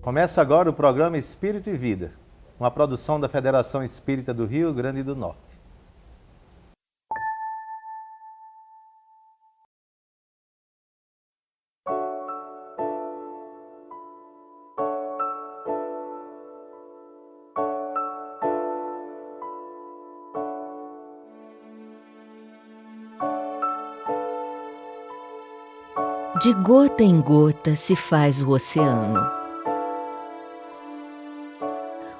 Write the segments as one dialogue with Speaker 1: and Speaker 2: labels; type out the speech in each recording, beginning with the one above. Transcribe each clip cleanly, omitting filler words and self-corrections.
Speaker 1: Começa agora o programa Espírito e Vida, uma produção da Federação Espírita do Rio Grande do Norte.
Speaker 2: De gota em gota se faz o oceano.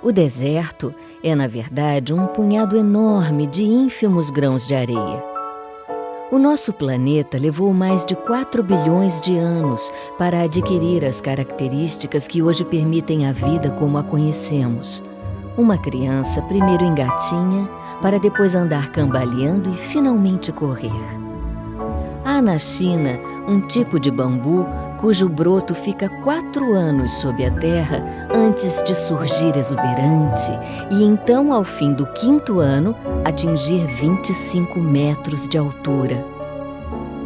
Speaker 2: O deserto é, na verdade, um punhado enorme de ínfimos grãos de areia. O nosso planeta levou mais de 4 bilhões de anos para adquirir as características que hoje permitem a vida como a conhecemos. Uma criança primeiro engatinha, para depois andar cambaleando e finalmente correr. Há na China um tipo de bambu cujo broto fica 4 anos sob a terra antes de surgir exuberante e então, ao fim do 5º ano, atingir 25 metros de altura.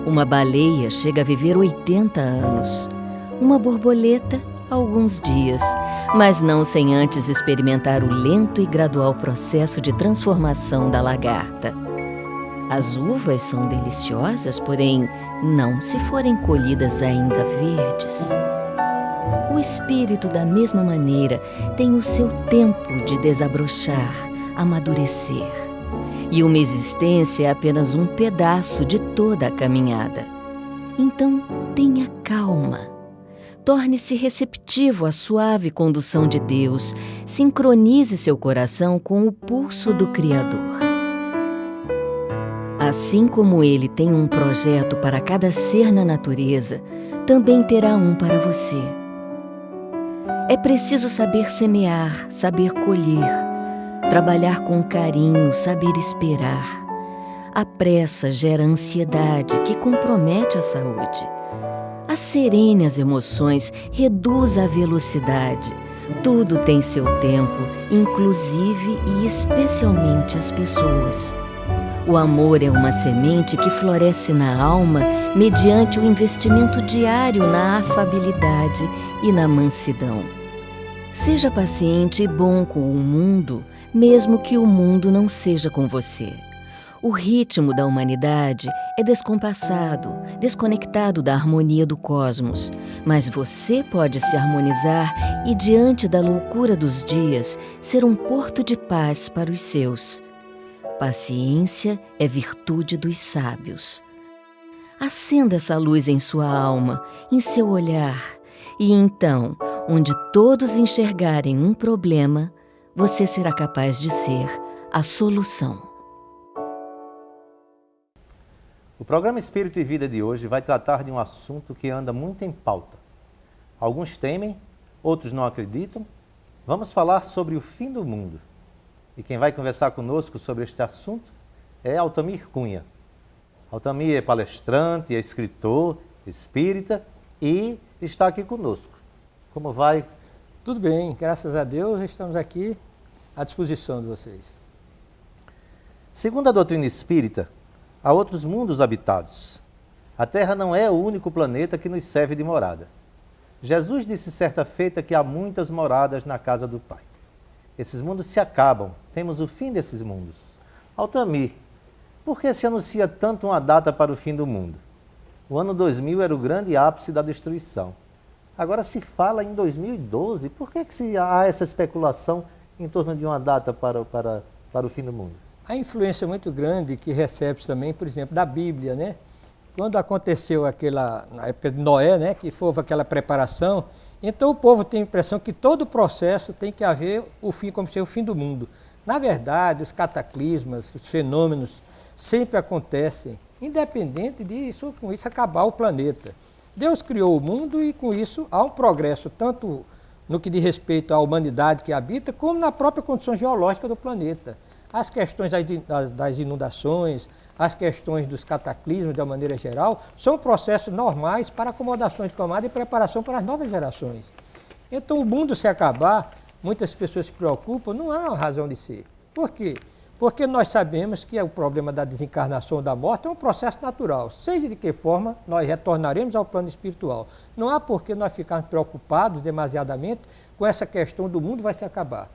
Speaker 2: Uma baleia chega a viver 80 anos. Uma borboleta, alguns dias, mas não sem antes experimentar o lento e gradual processo de transformação da lagarta. As uvas são deliciosas, porém, não se forem colhidas ainda verdes. O espírito, da mesma maneira, tem o seu tempo de desabrochar, amadurecer. E uma existência é apenas um pedaço de toda a caminhada. Então, tenha calma. Torne-se receptivo à suave condução de Deus. Sincronize seu coração com o pulso do Criador. Assim como Ele tem um projeto para cada ser na natureza, também terá um para você. É preciso saber semear, saber colher, trabalhar com carinho, saber esperar. A pressa gera ansiedade que compromete a saúde. Asserene as emoções, reduza a velocidade. Tudo tem seu tempo, inclusive e especialmente as pessoas. O amor é uma semente que floresce na alma mediante o investimento diário na afabilidade e na mansidão. Seja paciente e bom com o mundo, mesmo que o mundo não seja com você. O ritmo da humanidade é descompassado, desconectado da harmonia do cosmos, mas você pode se harmonizar e, diante da loucura dos dias, ser um porto de paz para os seus. Paciência é virtude dos sábios. Acenda essa luz em sua alma, em seu olhar, e então, onde todos enxergarem um problema, você será capaz de ser a solução.
Speaker 1: O programa Espírito e Vida de hoje vai tratar de um assunto que anda muito em pauta. Alguns temem, outros não acreditam. Vamos falar sobre o fim do mundo. E quem vai conversar conosco sobre este assunto é Altamir Cunha. Altamir é palestrante, é escritor, espírita e está aqui conosco. Como vai?
Speaker 3: Tudo bem, graças a Deus estamos aqui à disposição de vocês.
Speaker 1: Segundo a doutrina espírita, há outros mundos habitados. A Terra não é o único planeta que nos serve de morada. Jesus disse certa feita que há muitas moradas na casa do Pai. Esses mundos se acabam, temos o fim desses mundos. Altamir, por que se anuncia tanto uma data para o fim do mundo? O ano 2000 era o grande ápice da destruição. Agora se fala em 2012, por que há essa especulação em torno de uma data para o fim do mundo?
Speaker 3: A influência muito grande que recebe também, por exemplo, da Bíblia, né? Quando aconteceu na época de Noé, né, que houve aquela preparação, então o povo tem a impressão que todo o processo tem que haver o fim, como ser o fim do mundo. Na verdade, os cataclismas, os fenômenos sempre acontecem, independente disso, com isso acabar o planeta. Deus criou o mundo e com isso há um progresso, tanto no que diz respeito à humanidade que habita, como na própria condição geológica do planeta. As questões das inundações, as questões dos cataclismos, de uma maneira geral, são processos normais para acomodações de camada e preparação para as novas gerações. Então, o mundo se acabar, muitas pessoas se preocupam, não há razão de ser. Por quê? Porque nós sabemos que o problema da desencarnação ou da morte é um processo natural. Seja de que forma, nós retornaremos ao plano espiritual. Não há por que nós ficarmos preocupados demasiadamente com essa questão do mundo vai se acabar.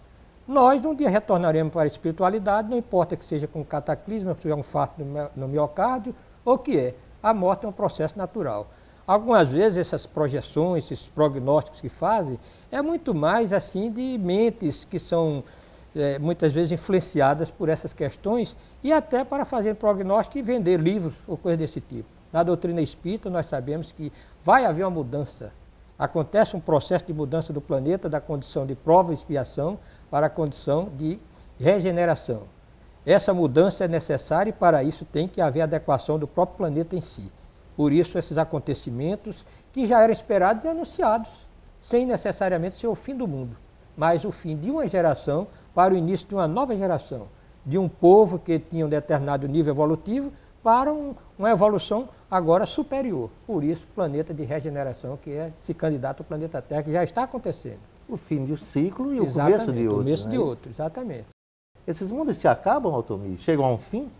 Speaker 3: Nós um dia retornaremos para a espiritualidade, não importa que seja com cataclisma, se é um fato no miocárdio, ou que é. A morte é um processo natural. Algumas vezes essas projeções, esses prognósticos que fazem, é muito mais assim de mentes que são muitas vezes influenciadas por essas questões e até para fazer prognóstico e vender livros ou coisa desse tipo. Na doutrina espírita nós sabemos que vai haver uma mudança. Acontece um processo de mudança do planeta da condição de prova e expiação para a condição de regeneração. Essa mudança é necessária e para isso tem que haver adequação do próprio planeta em si. Por isso esses acontecimentos que já eram esperados e anunciados, sem necessariamente ser o fim do mundo, mas o fim de uma geração para o início de uma nova geração, de um povo que tinha um determinado nível evolutivo para uma evolução agora superior. Por isso, planeta de regeneração, que é esse candidato ao planeta Terra, que já está acontecendo.
Speaker 1: O fim de um ciclo e o
Speaker 3: Exatamente,
Speaker 1: começo de outro.
Speaker 3: O começo
Speaker 1: né?
Speaker 3: de outro, exatamente.
Speaker 1: Esses mundos se acabam, Altomir? Chegam a um fim?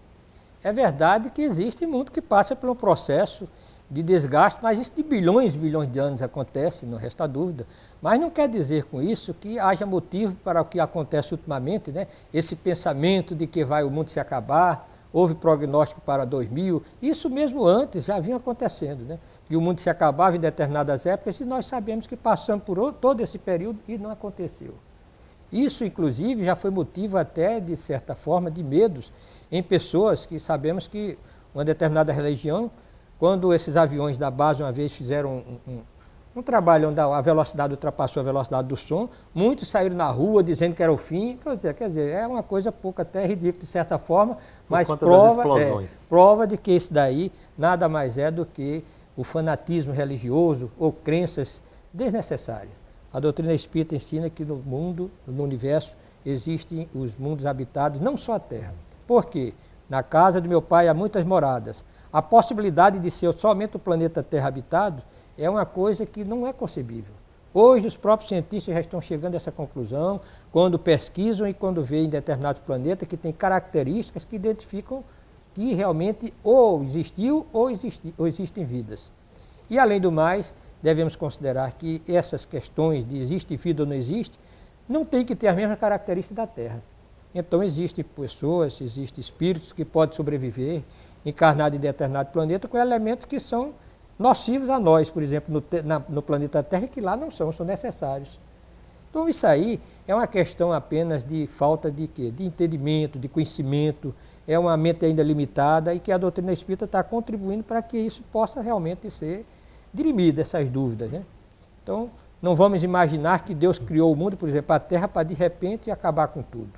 Speaker 3: É verdade que existe mundo que passa por um processo de desgaste, mas isso de bilhões de anos acontece, não resta dúvida. Mas não quer dizer com isso que haja motivo para o que acontece ultimamente, né? Esse pensamento de que vai o mundo se acabar, houve prognóstico para 2000, isso mesmo antes já vinha acontecendo, né? Que o mundo se acabava em determinadas épocas e nós sabemos que passamos por todo esse período e não aconteceu. Isso, inclusive, já foi motivo até, de certa forma, de medos em pessoas que sabemos que uma determinada religião, quando esses aviões da base uma vez fizeram um trabalho onde a velocidade ultrapassou a velocidade do som, muitos saíram na rua dizendo que era o fim. Quer dizer, é uma coisa pouco até ridícula de certa forma, mas prova de que isso daí nada mais é do que o fanatismo religioso ou crenças desnecessárias. A doutrina espírita ensina que no mundo, no universo, existem os mundos habitados, não só a Terra. Por quê? Na casa do meu pai há muitas moradas. A possibilidade de ser somente o planeta Terra habitado é uma coisa que não é concebível. Hoje os próprios cientistas já estão chegando a essa conclusão, quando pesquisam e quando veem determinados planetas que têm características que identificam que realmente ou existiu ou existem vidas. E além do mais, devemos considerar que essas questões de existe vida ou não existe, não tem que ter as mesmas características da Terra. Então existem pessoas, existem espíritos que podem sobreviver, encarnados em determinado planeta, com elementos que são nocivos a nós, por exemplo, no planeta Terra, que lá não são necessários. Então isso aí é uma questão apenas de falta de quê? De entendimento, de conhecimento, é uma mente ainda limitada e que a doutrina espírita está contribuindo para que isso possa realmente ser dirimido, essas dúvidas, né? Então, não vamos imaginar que Deus criou o mundo, por exemplo, a Terra, para de repente acabar com tudo.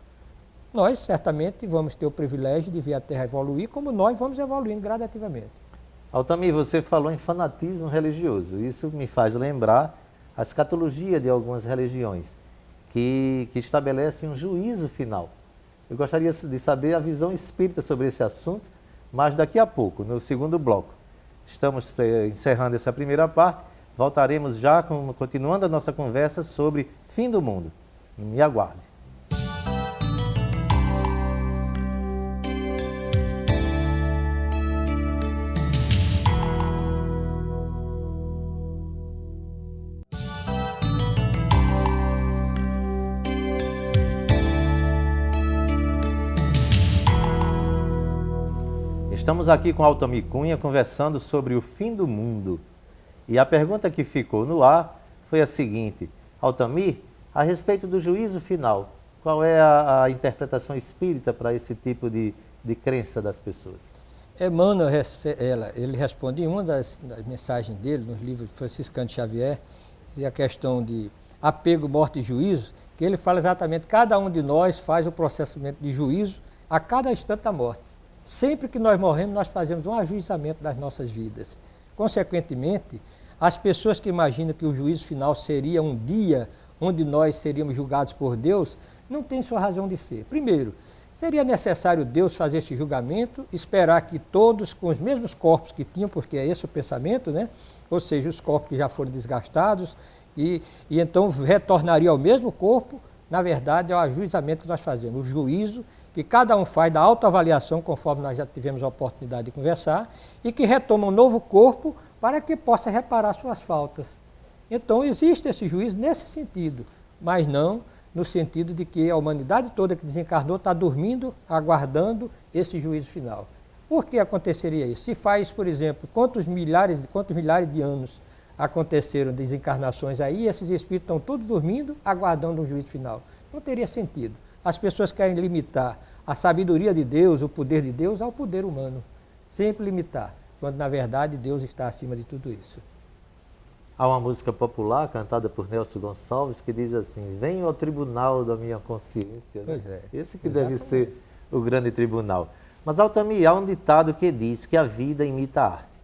Speaker 3: Nós, certamente, vamos ter o privilégio de ver a Terra evoluir, como nós vamos evoluindo gradativamente.
Speaker 1: Altamir, você falou em fanatismo religioso. Isso me faz lembrar a escatologia de algumas religiões, que estabelecem um juízo final. Eu gostaria de saber a visão espírita sobre esse assunto, mas daqui a pouco, no segundo bloco. Estamos encerrando essa primeira parte, voltaremos já continuando a nossa conversa sobre fim do mundo. Me aguarde. Estamos aqui com Altomir Cunha conversando sobre o fim do mundo. E a pergunta que ficou no ar foi a seguinte: Altomir, a respeito do juízo final, qual é a interpretação espírita para esse tipo de crença das pessoas?
Speaker 3: Emmanuel, ele responde em uma das mensagens dele, nos livros de Franciscano Xavier, a questão de apego, morte e juízo, que ele fala exatamente que cada um de nós faz o processamento de juízo a cada instante da morte. Sempre que nós morremos, nós fazemos um ajuizamento das nossas vidas. Consequentemente, as pessoas que imaginam que o juízo final seria um dia onde nós seríamos julgados por Deus, não tem sua razão de ser. Primeiro, seria necessário Deus fazer esse julgamento, esperar que todos com os mesmos corpos que tinham, porque é esse o pensamento, né? Ou seja, os corpos que já foram desgastados, e então retornaria ao mesmo corpo. Na verdade, é o ajuizamento que nós fazemos, o juízo que cada um faz da autoavaliação, conforme nós já tivemos a oportunidade de conversar, e que retoma um novo corpo para que possa reparar suas faltas. Então existe esse juízo nesse sentido, mas não no sentido de que a humanidade toda que desencarnou está dormindo, aguardando esse juízo final. Por que aconteceria isso? Se faz, por exemplo, quantos milhares de anos aconteceram desencarnações aí, esses espíritos estão todos dormindo, aguardando um juízo final. Não teria sentido. As pessoas querem limitar a sabedoria de Deus, o poder de Deus, ao poder humano. Sempre limitar, quando na verdade Deus está acima de tudo isso.
Speaker 1: Há uma música popular cantada por Nelson Gonçalves que diz assim: venho ao tribunal da minha consciência.
Speaker 3: Pois é.
Speaker 1: Esse que deve ser o grande tribunal. Mas, Altamir, há um ditado que diz que a vida imita a arte.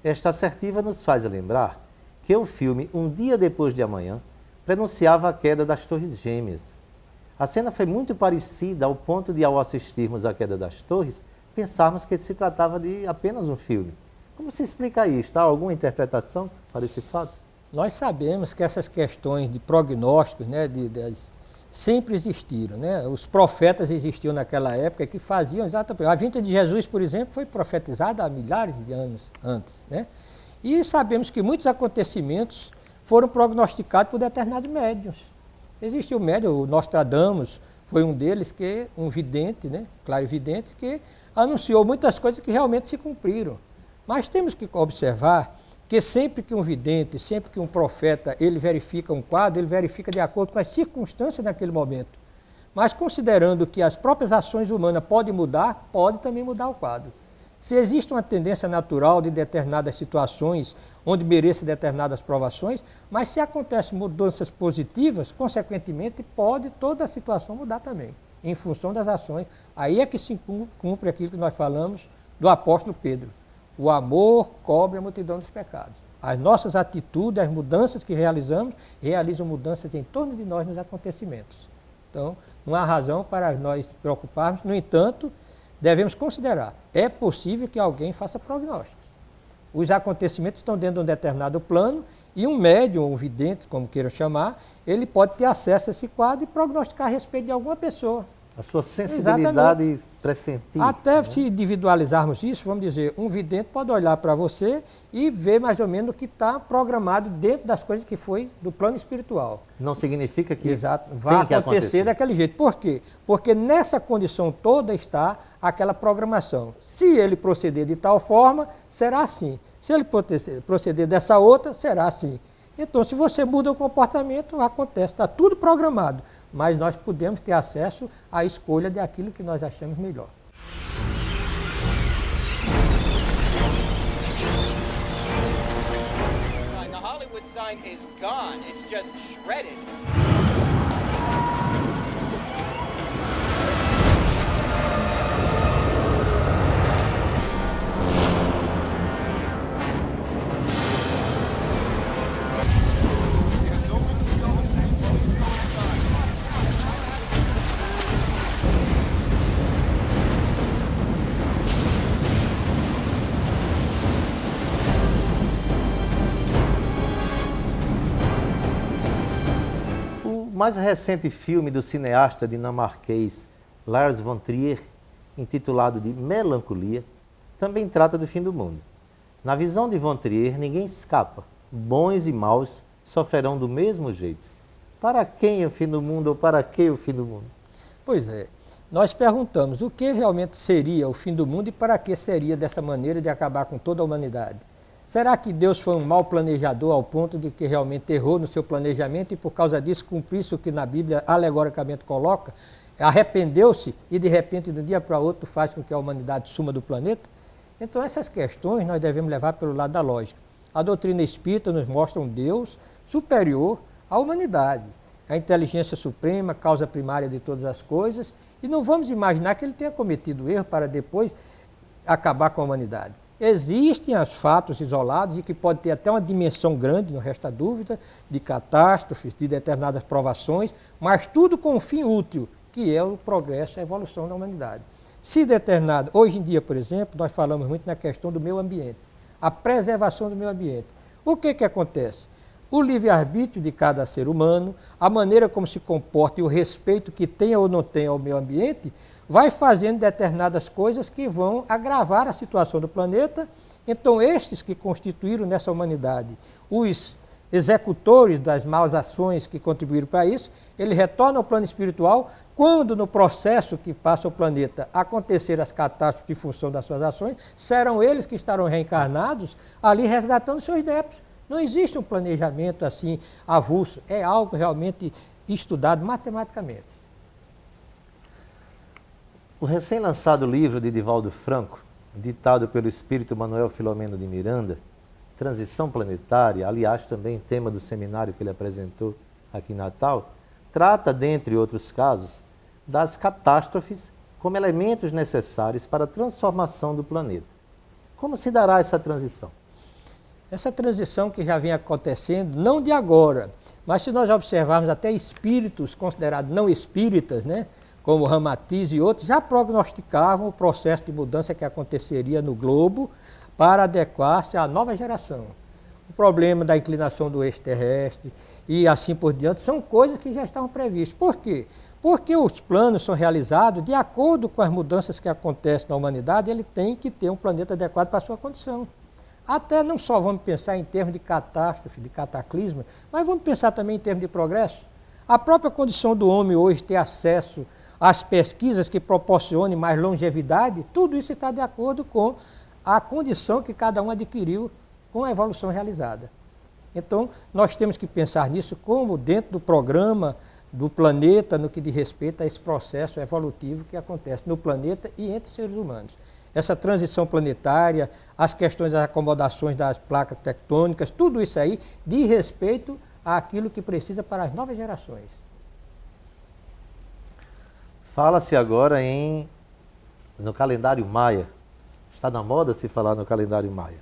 Speaker 1: Esta assertiva nos faz lembrar que o filme Um Dia Depois de Amanhã prenunciava a queda das Torres Gêmeas. A cena foi muito parecida ao ponto de, ao assistirmos à queda das torres, pensarmos que se tratava de apenas um filme. Como se explica isso? Há alguma interpretação para esse fato?
Speaker 3: Nós sabemos que essas questões de prognósticos, né, sempre existiram. Né? Os profetas existiam naquela época que faziam exatamente. A vinda de Jesus, por exemplo, foi profetizada há milhares de anos antes. Né? E sabemos que muitos acontecimentos foram prognosticados por determinados médiuns. Existiu o médium, o Nostradamus foi um deles, que um vidente, né, clarividente, que anunciou muitas coisas que realmente se cumpriram. Mas temos que observar que sempre que um vidente, sempre que um profeta, ele verifica um quadro, ele verifica de acordo com as circunstâncias naquele momento. Mas considerando que as próprias ações humanas podem mudar, pode também mudar o quadro. Se existe uma tendência natural de determinadas situações, onde mereça determinadas provações, mas se acontecem mudanças positivas, consequentemente, pode toda a situação mudar também, em função das ações. Aí é que se cumpre aquilo que nós falamos do apóstolo Pedro. O amor cobre a multidão dos pecados. As nossas atitudes, as mudanças que realizamos, realizam mudanças em torno de nós nos acontecimentos. Então, não há razão para nós nos preocuparmos. No entanto, devemos considerar, é possível que alguém faça prognósticos. Os acontecimentos estão dentro de um determinado plano e um médium, um vidente, como queiram chamar, ele pode ter acesso a esse quadro e prognosticar a respeito de alguma pessoa.
Speaker 1: A sua sensibilidade
Speaker 3: Exatamente.
Speaker 1: pressentir.
Speaker 3: Até
Speaker 1: né?
Speaker 3: se individualizarmos isso, vamos dizer, um vidente pode olhar para você e ver mais ou menos o que está programado dentro das coisas que foi do plano espiritual.
Speaker 1: Não significa que
Speaker 3: Exato, vai acontecer daquele jeito. Por quê? Porque nessa condição toda está aquela programação. Se ele proceder de tal forma, será assim. Se ele proceder dessa outra, será assim. Então, se você muda o comportamento, acontece, está tudo programado. Mas nós podemos ter acesso à escolha daquilo que nós achamos melhor.
Speaker 4: The Hollywood sign is gone. It's just shredded.
Speaker 1: O mais recente filme do cineasta dinamarquês Lars von Trier, intitulado de Melancolia, também trata do fim do mundo. Na visão de von Trier, ninguém escapa. Bons e maus sofrerão do mesmo jeito. Para quem o fim do mundo ou para que o fim do mundo?
Speaker 3: Pois é. Nós perguntamos o que realmente seria o fim do mundo e para que seria dessa maneira de acabar com toda a humanidade. Será que Deus foi um mau planejador ao ponto de que realmente errou no seu planejamento e por causa disso cumprisse o que na Bíblia alegoricamente coloca? Arrependeu-se e de repente de um dia para outro faz com que a humanidade suma do planeta? Então essas questões nós devemos levar pelo lado da lógica. A doutrina espírita nos mostra um Deus superior à humanidade, a inteligência suprema, causa primária de todas as coisas, e não vamos imaginar que ele tenha cometido erro para depois acabar com a humanidade. Existem os fatos isolados e que pode ter até uma dimensão grande, não resta dúvida, de catástrofes, de determinadas provações, mas tudo com um fim útil, que é o progresso, a evolução da humanidade. Se determinado, hoje em dia, por exemplo, nós falamos muito na questão do meio ambiente, a preservação do meio ambiente. O que acontece? O livre-arbítrio de cada ser humano, a maneira como se comporta e o respeito que tenha ou não tenha ao meio ambiente, vai fazendo determinadas coisas que vão agravar a situação do planeta. Então, estes que constituíram nessa humanidade os executores das más ações que contribuíram para isso, ele retorna ao plano espiritual. Quando no processo que passa o planeta acontecer as catástrofes de função das suas ações, serão eles que estarão reencarnados ali resgatando seus débitos. Não existe um planejamento assim avulso, é algo realmente estudado matematicamente.
Speaker 1: O recém-lançado livro de Divaldo Franco, ditado pelo espírito Manuel Filomeno de Miranda, Transição Planetária, aliás também tema do seminário que ele apresentou aqui em Natal, trata, dentre outros casos, das catástrofes como elementos necessários para a transformação do planeta. Como se dará essa transição?
Speaker 3: Essa transição que já vem acontecendo, não de agora, mas se nós observarmos até espíritos considerados não espíritas, né, como Ramatiz e outros, já prognosticavam o processo de mudança que aconteceria no globo para adequar-se à nova geração. O problema da inclinação do eixo terrestre e assim por diante são coisas que já estavam previstas. Por quê? Porque os planos são realizados de acordo com as mudanças que acontecem na humanidade, ele tem que ter um planeta adequado para a sua condição. Até não só vamos pensar em termos de catástrofe, de cataclisma, mas vamos pensar também em termos de progresso. A própria condição do homem hoje ter acesso às pesquisas que proporcionem mais longevidade, tudo isso está de acordo com a condição que cada um adquiriu com a evolução realizada. Então, nós temos que pensar nisso como dentro do programa do planeta, no que diz respeito a esse processo evolutivo que acontece no planeta e entre seres humanos. Essa transição planetária, as questões das acomodações das placas tectônicas, tudo isso aí diz respeito àquilo que precisa para as novas gerações.
Speaker 1: Fala-se agora no calendário maia. Está na moda se falar no calendário maia.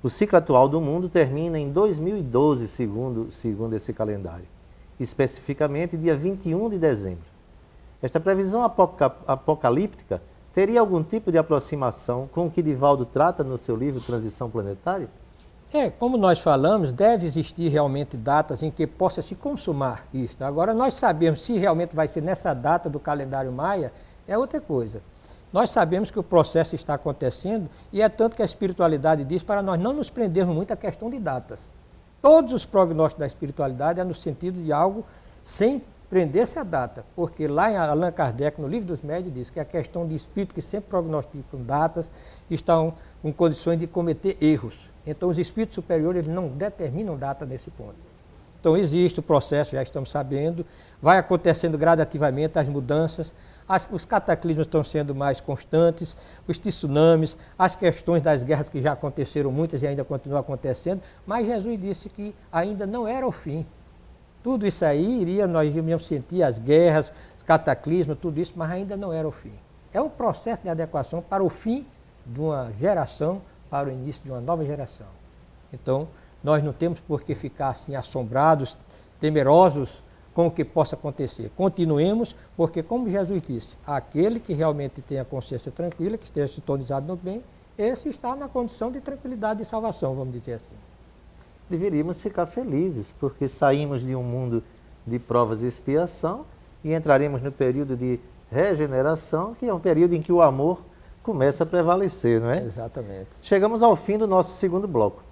Speaker 1: O ciclo atual do mundo termina em 2012, segundo esse calendário. Especificamente dia 21 de dezembro. Esta previsão apocalíptica teria algum tipo de aproximação com o que Divaldo trata no seu livro Transição Planetária?
Speaker 3: Como nós falamos, deve existir realmente datas em que possa se consumar isso. Agora, nós sabemos se realmente vai ser nessa data do calendário maia, é outra coisa. Nós sabemos que o processo está acontecendo e é tanto que a espiritualidade diz para nós não nos prendermos muito à questão de datas. Todos os prognósticos da espiritualidade é no sentido de algo sem prender-se à data, porque lá em Allan Kardec, no Livro dos Médiuns, diz que a questão de espírito que sempre prognosticam datas estão em condições de cometer erros. Então, os espíritos superiores não determinam data nesse ponto. Então, existe o processo, já estamos sabendo, vai acontecendo gradativamente as mudanças, os cataclismos estão sendo mais constantes, os tsunamis, as questões das guerras que já aconteceram muitas e ainda continuam acontecendo, mas Jesus disse que ainda não era o fim. Tudo isso aí nós iríamos sentir as guerras, os cataclismos, tudo isso, mas ainda não era o fim. É um processo de adequação para o fim de uma geração, para o início de uma nova geração. Então, nós não temos por que ficar assim assombrados, temerosos com o que possa acontecer. Continuemos, porque como Jesus disse, aquele que realmente tem a consciência tranquila, que esteja sintonizado no bem, esse está na condição de tranquilidade e salvação, vamos dizer assim.
Speaker 1: Deveríamos ficar felizes, porque saímos de um mundo de provas e expiação e entraremos no período de regeneração, que é um período em que o amor começa a prevalecer, não é?
Speaker 3: Exatamente.
Speaker 1: Chegamos ao fim do nosso segundo bloco.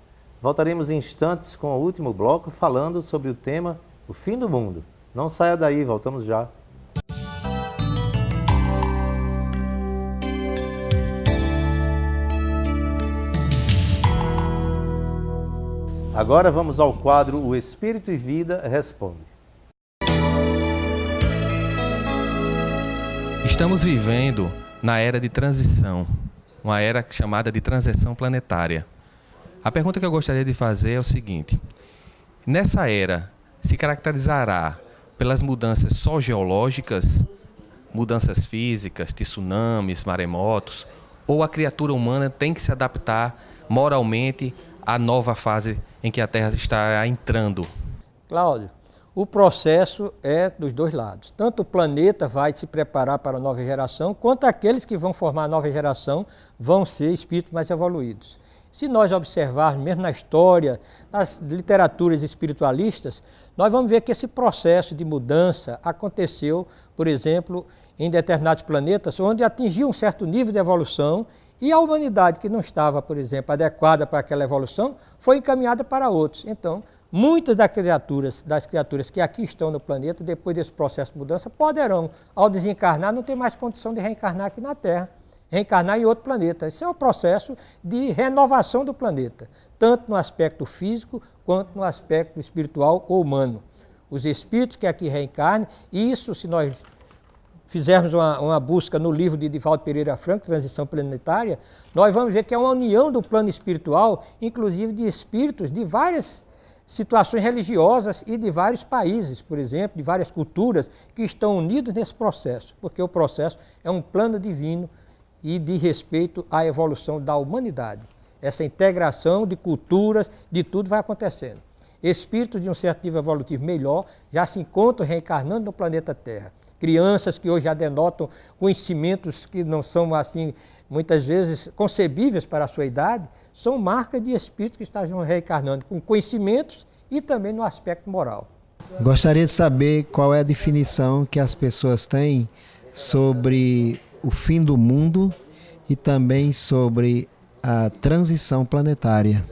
Speaker 1: Voltaremos em instantes com o último bloco, falando sobre o tema O Fim do Mundo. Não saia daí, voltamos já. Agora vamos ao quadro O Espírito e Vida Responde.
Speaker 5: Estamos vivendo na era de transição, uma era chamada de transição planetária. A pergunta que eu gostaria de fazer é o seguinte: nessa era se caracterizará pelas mudanças só geológicas, mudanças físicas, tsunamis, maremotos, ou a criatura humana tem que se adaptar moralmente à nova fase em que a Terra está entrando?
Speaker 3: Cláudio, o processo é dos dois lados. Tanto o planeta vai se preparar para a nova geração, quanto aqueles que vão formar a nova geração vão ser espíritos mais evoluídos. Se nós observarmos, mesmo na história, nas literaturas espiritualistas, nós vamos ver que esse processo de mudança aconteceu, por exemplo, em determinados planetas, onde atingiu um certo nível de evolução e a humanidade que não estava, por exemplo, adequada para aquela evolução, foi encaminhada para outros. Então, muitas das criaturas que aqui estão no planeta, depois desse processo de mudança, poderão, ao desencarnar, não ter mais condição de reencarnar aqui na Terra, reencarnar em outro planeta. Esse é um processo de renovação do planeta, tanto no aspecto físico quanto no aspecto espiritual ou humano. Os espíritos que aqui reencarnam, e isso, se nós fizermos uma busca no livro de Divaldo Pereira Franco, Transição Planetária, nós vamos ver que é uma união do plano espiritual, inclusive de espíritos de várias situações religiosas e de vários países, por exemplo, de várias culturas, que estão unidos nesse processo, porque o processo é um plano divino e de respeito à evolução da humanidade. Essa integração de culturas, de tudo vai acontecendo. Espíritos de um certo nível evolutivo melhor já se encontram reencarnando no planeta Terra. Crianças que hoje já denotam conhecimentos que não são, assim, muitas vezes concebíveis para a sua idade, são marcas de espíritos que estão reencarnando com conhecimentos e também no aspecto moral.
Speaker 6: Gostaria de saber qual é a definição que as pessoas têm sobre o fim do mundo e também sobre a transição planetária.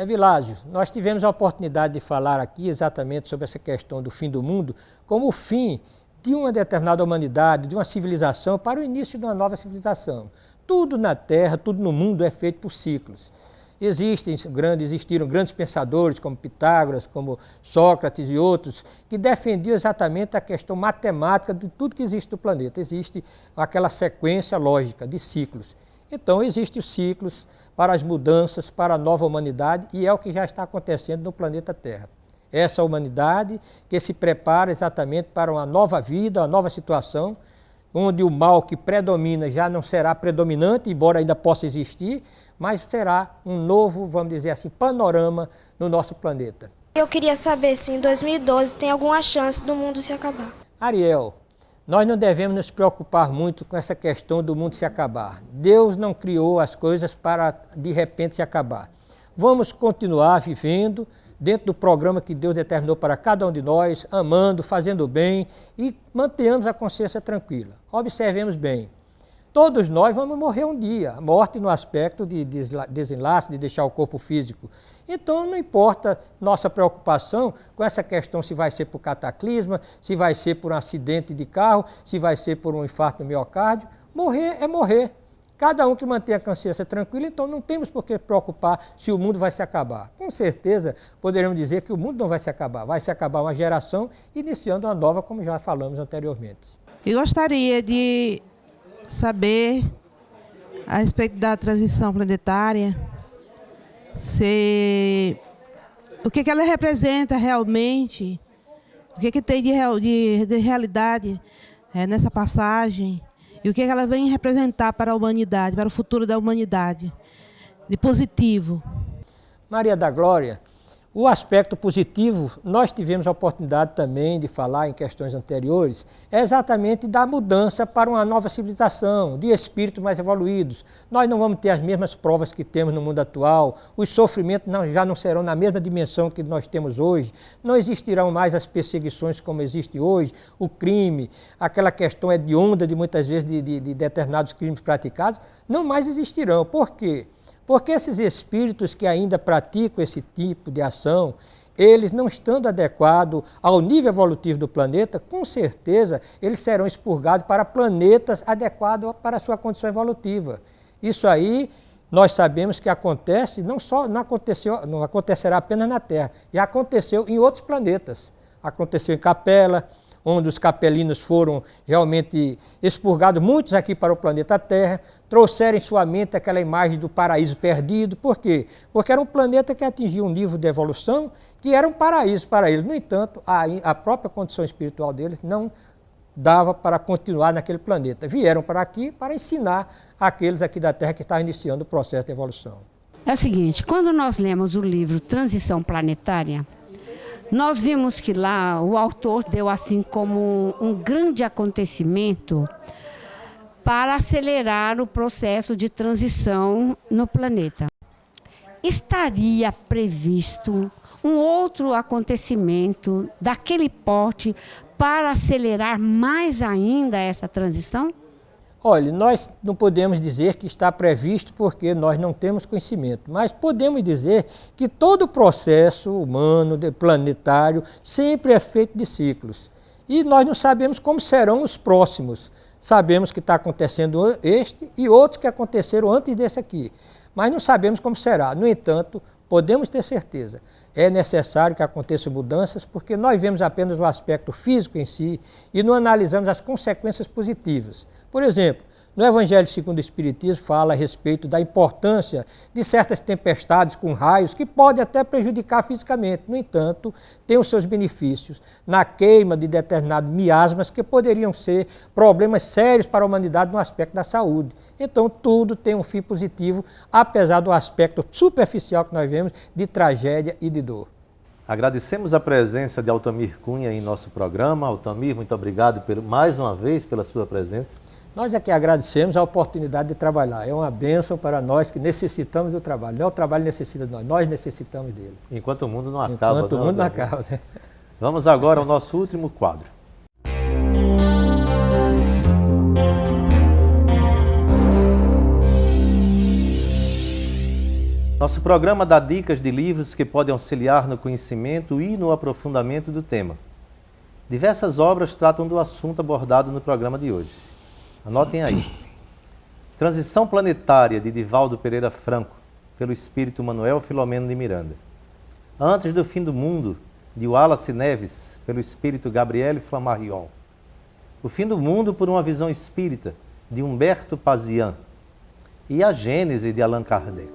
Speaker 3: Világio, nós tivemos a oportunidade de falar aqui exatamente sobre essa questão do fim do mundo como o fim de uma determinada humanidade, de uma civilização, para o início de uma nova civilização. Tudo na Terra, tudo no mundo é feito por ciclos. Existiram grandes pensadores como Pitágoras, como Sócrates e outros, que defendiam exatamente a questão matemática de tudo que existe no planeta. Existe aquela sequência lógica de ciclos. Então, existem os ciclos para as mudanças, para a nova humanidade, e é o que já está acontecendo no planeta Terra. Essa humanidade que se prepara exatamente para uma nova vida, uma nova situação, onde o mal que predomina já não será predominante, embora ainda possa existir, mas será um novo, vamos dizer assim, panorama no nosso planeta.
Speaker 7: Eu queria saber se em 2012 tem alguma chance do mundo se acabar.
Speaker 3: Ariel, nós não devemos nos preocupar muito com essa questão do mundo se acabar. Deus não criou as coisas para, de repente, se acabar. Vamos continuar vivendo dentro do programa que Deus determinou para cada um de nós, amando, fazendo bem e mantenhamos a consciência tranquila. Observemos bem, todos nós vamos morrer um dia, a morte no aspecto de desenlace, de deixar o corpo físico. Então não importa nossa preocupação com essa questão se vai ser por cataclisma, se vai ser por um acidente de carro, se vai ser por um infarto no miocárdio, morrer é morrer. Cada um que mantém a consciência tranquila, então não temos por que preocupar se o mundo vai se acabar. Com certeza, poderemos dizer que o mundo não vai se acabar uma geração, iniciando uma nova, como já falamos anteriormente.
Speaker 8: Eu gostaria de saber a respeito da transição planetária, o que ela representa realmente, o que tem de realidade nessa passagem, e o que ela vem representar para a humanidade, para o futuro da humanidade, de positivo.
Speaker 3: Maria da Glória, o aspecto positivo, nós tivemos a oportunidade também de falar em questões anteriores, é exatamente da mudança para uma nova civilização, de espíritos mais evoluídos. Nós não vamos ter as mesmas provas que temos no mundo atual, os sofrimentos já não serão na mesma dimensão que nós temos hoje, não existirão mais as perseguições como existe hoje, o crime, aquela questão hedionda de muitas vezes de determinados crimes praticados, não mais existirão. Por quê? Porque esses espíritos que ainda praticam esse tipo de ação, eles não estando adequados ao nível evolutivo do planeta, com certeza eles serão expurgados para planetas adequados para a sua condição evolutiva. Isso aí nós sabemos que acontece, não acontecerá apenas na Terra, já aconteceu em outros planetas. Aconteceu em Capela, onde os capelinos foram realmente expurgados, muitos aqui para o planeta Terra, trouxeram em sua mente aquela imagem do paraíso perdido. Por quê? Porque era um planeta que atingiu um nível de evolução que era um paraíso para eles. No entanto, a própria condição espiritual deles não dava para continuar naquele planeta. Vieram para aqui para ensinar aqueles aqui da Terra que estavam iniciando o processo de evolução.
Speaker 9: É o seguinte, quando nós lemos o livro Transição Planetária, nós vimos que lá o autor deu assim como um grande acontecimento para acelerar o processo de transição no planeta. Estaria previsto um outro acontecimento daquele porte para acelerar mais ainda essa transição?
Speaker 3: Olha, nós não podemos dizer que está previsto porque nós não temos conhecimento, mas podemos dizer que todo o processo humano, planetário, sempre é feito de ciclos. E nós não sabemos como serão os próximos. Sabemos que está acontecendo este e outros que aconteceram antes desse aqui, mas não sabemos como será. No entanto, podemos ter certeza, é necessário que aconteçam mudanças porque nós vemos apenas o aspecto físico em si e não analisamos as consequências positivas. Por exemplo, no Evangelho segundo o Espiritismo fala a respeito da importância de certas tempestades com raios que podem até prejudicar fisicamente. No entanto, tem os seus benefícios na queima de determinados miasmas que poderiam ser problemas sérios para a humanidade no aspecto da saúde. Então, tudo tem um fim positivo, apesar do aspecto superficial que nós vemos de tragédia e de dor.
Speaker 1: Agradecemos a presença de Altamir Cunha em nosso programa. Altamir, muito obrigado mais uma vez pela sua presença.
Speaker 3: Nós é que agradecemos a oportunidade de trabalhar. É uma bênção para nós que necessitamos do trabalho. Não é o trabalho que necessita de nós necessitamos dele.
Speaker 1: Enquanto o mundo não acaba.
Speaker 3: Enquanto o mundo não acaba.
Speaker 1: Vamos agora ao nosso último quadro. Nosso programa dá dicas de livros que podem auxiliar no conhecimento e no aprofundamento do tema. Diversas obras tratam do assunto abordado no programa de hoje. Anotem aí. Transição Planetária, de Divaldo Pereira Franco, pelo espírito Manuel Filomeno de Miranda. Antes do Fim do Mundo, de Wallace Neves, pelo espírito Gabriele Flammarion. O Fim do Mundo por uma Visão Espírita, de Humberto Pazian. E a Gênese, de Allan Kardec.